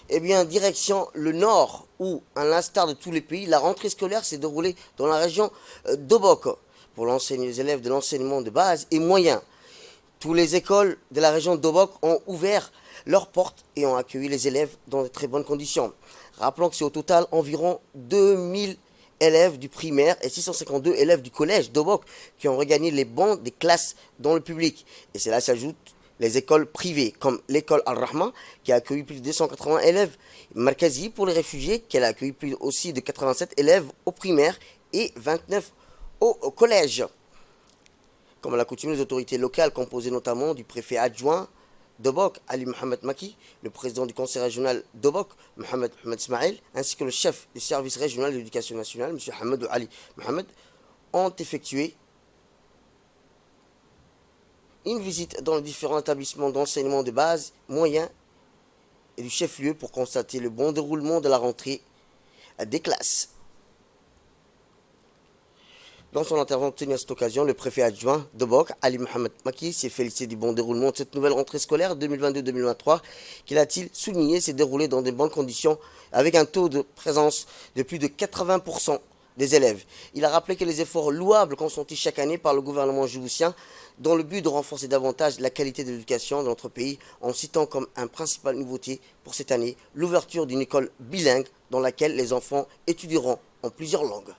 Eh bien, direction le nord, où, à l'instar de tous les pays, la rentrée scolaire s'est déroulée dans la région d'Obok, pour les élèves de l'enseignement de base et moyen. Toutes les écoles de la région d'Obok ont ouvert leurs portes et ont accueilli les élèves dans de très bonnes conditions. Rappelons que c'est au total environ 2000 élèves du primaire et 652 élèves du collège d'Obok qui ont regagné les bancs des classes dans le public. Et cela s'ajoute les écoles privées, comme l'école Al-Rahma, qui a accueilli plus de 280 élèves, Markazi pour les réfugiés, qui a accueilli plus aussi de 87 élèves au primaire et 29 au collège. Comme à l'accoutumée, les autorités locales, composées notamment du préfet adjoint d'Obok, Ali Mohamed Maki, le président du conseil régional d'Obok, Mohamed Ismail, ainsi que le chef du service régional de l'éducation nationale, M. Hamed Ali Mohamed, ont effectué une visite dans les différents établissements d'enseignement de base, moyen et du chef-lieu pour constater le bon déroulement de la rentrée des classes. Dans son intervention tenue à cette occasion, le préfet adjoint d'Obok, Ali Mohamed Maki, s'est félicité du bon déroulement de cette nouvelle rentrée scolaire 2022-2023, qu'il a-t-il souligné s'est déroulée dans de bonnes conditions avec un taux de présence de plus de 80% des élèves. Il a rappelé que les efforts louables consentis chaque année par le gouvernement djiboutien dans le but de renforcer davantage la qualité de l'éducation dans notre pays, en citant comme une principale nouveauté pour cette année l'ouverture d'une école bilingue dans laquelle les enfants étudieront en plusieurs langues.